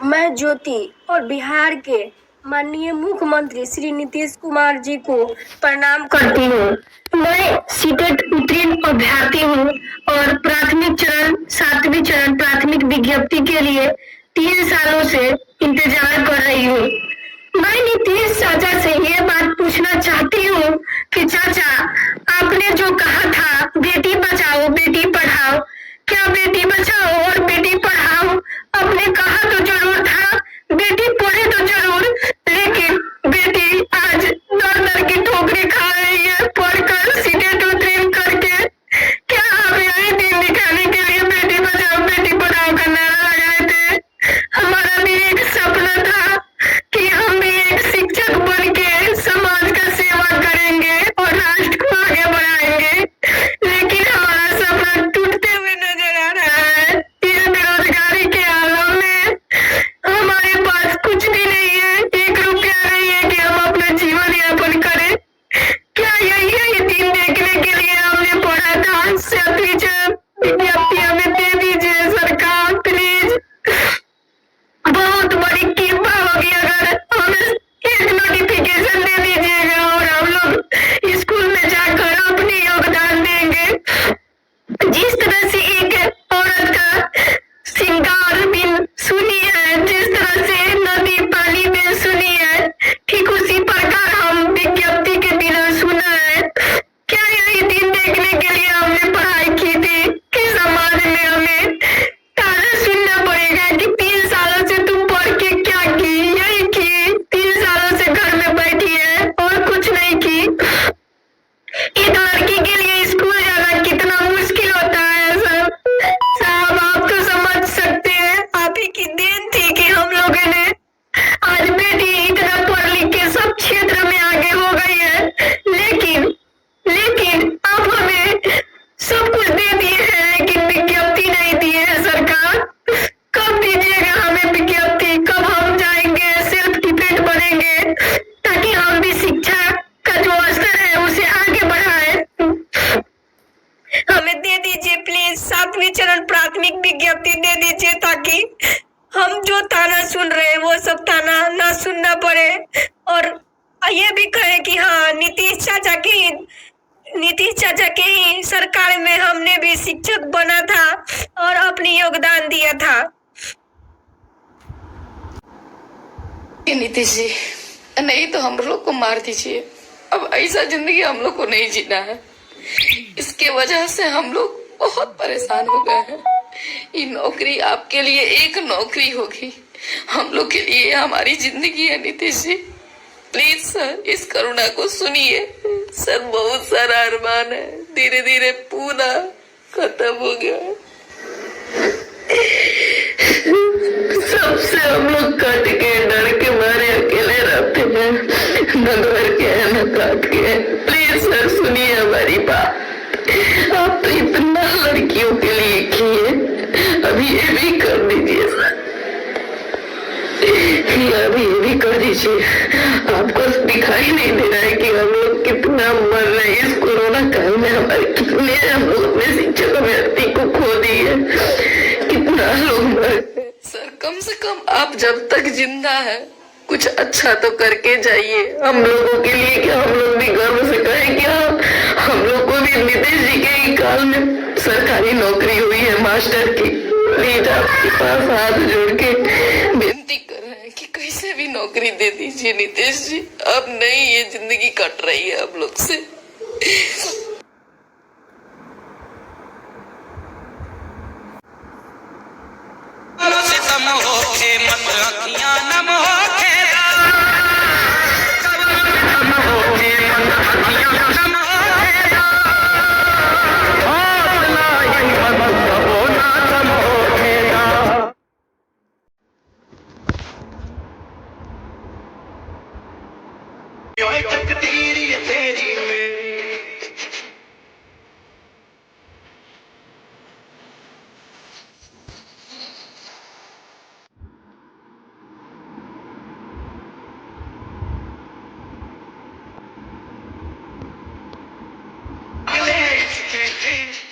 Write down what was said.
मैं ज्योति और बिहार के माननीय मुख्यमंत्री श्री नीतीश कुमार जी को प्रणाम करती हूँ। मैं सीटेट उत्तीर्ण अभ्यर्थी हूँ और प्राथमिक चरण 7वीं चरण प्राथमिक विज्ञप्ति के लिए 3 सालों से इंतजार कर रही हूँ। मैं नीतीश चाचा से ये बात पूछना चाहती हूँ कि चाचा, आपने जो कहा था बेटी बचाओ बेटी पढ़ाओ, क्या बेटी बचाओ और बेटी पढ़ाओ आपने कहा तो जरूर था, बेटी पढ़े तो जरूर, लेकिन बेटी आज दर दर की ठोकरें खा रही है पढ़कर सीटेट उत्तीर्ण करके। क्या आप यही दिन दिखाने के लिए बेटी बचाओ बेटी पढ़ाओ का नारा लगाए थे? हमारा भी एक सपना था कि हम भी एक शिक्षक बन के समाज का सेवा करेंगे और राष्ट्र को आगे बढ़ाएंगे, लेकिन हमारा सपना टूटते हुए नजर आ रहा है। इस बेरोजगारी के आलम में हमारे पास कुछ भी नहीं है, 1 रुपया नहीं है कि हम अपना जीवन यापन करें। क्या यही दिन देखने के लिए हमने पढ़ा था? 7वीं चरण विज्ञप्ति हमें दे दीजिए सरकार, प्लीज। बहुत बड़ी कृपा होगी अगर हमें एक नोटिफिकेशन दे दीजिएगा और हम लोग स्कूल में जाकर अपनी योगदान देंगे। जिस तरह से एक औरत का श्रृंगार बिन सुनी है, जिस तरह से नदी पानी में सुनी है, ठीक उसी प्रकार हम विज्ञप्ति के बिना सुना है। क्या यही दिन देखने के लिए हमने पढ़ाई की थी कि समाज में हमें ताना सुनना पड़ेगा कि 3 सालों से तुम पढ़ के क्या की? यही की 3 सालों से घर में बैठी है और कुछ नहीं की। एक लड़की के लिए स्कूल जाना कितना मुश्किल होता है साहब, आप तो समझ सकते हैं। आप ही की देन थी कि हम लोगों ने आज बेटी इतना पढ़ लिख के सब क्षेत्र में आगे हो गई है, लेकिन आप हमें सब कुछ दे दिए हैं लेकिन विज्ञप्ति नहीं दी है सरकार। कब दीजिएगा हमें विज्ञप्ति? कब हम जाएंगे, सेल्फ डिपेंड बनेंगे ताकि हम भी शिक्षा का जो स्तर है उसे आगे बढ़ाए? हमें दे दीजिए प्लीज, 7वीं चरण प्राथमिक विज्ञप्ति दे दीजिए ताकि हम जो ताना सुन रहे हैं वो सब ताना ना सुनना पड़े। और ये भी कहे कि हाँ, नीतीश चाचा के ही सरकार में हमने भी शिक्षक बना था और अपनी योगदान दिया था। नीतीश जी, नहीं तो हम लोग को मार दीजिए। अब ऐसा जिंदगी हम लोग को नहीं जीना है। इसके वजह से हम लोग बहुत परेशान हो गए हैं। ये नौकरी आपके लिए एक नौकरी होगी, हम लोग के लिए हमारी जिंदगी है। नीतीश जी प्लीज सर, इस करुणा को सुनिए सर। बहुत सारा अरमान है, धीरे धीरे पूरा खत्म हो गया। सबसे हम लोग कट के डर के मारे अकेले रहते हैं, न घर के है न काट के। प्लीज सर सुनिए हमारी बात। आप तो इतना लड़कियों के लिए किए, अभी ये भी कर दीजिए सर, अभी ये भी कर दीजिए। आपको दिखाई नहीं दे रहा है कि हम लोग कितना मर रहे हैं इस कोरोना काल में? हमारे कितने हम लोग अपने शिक्षक अभ्यर्थी को खो दिए, कितना लोग मर। सर कम से कम आप जब तक जिंदा है कुछ अच्छा तो करके जाइए हम लोगों के लिए, कि हम लोग भी गर्व से कहें कि हम लोग को भी नीतीश जी के ही काल में सरकारी नौकरी हुई है मास्टर की। प्लीज आपके पास हाथ जोड़ के विनती कर रहे हैं कि कैसे भी नौकरी दे दीजिए नीतीश जी। अब नहीं ये जिंदगी कट रही है हम लोग से। Okay.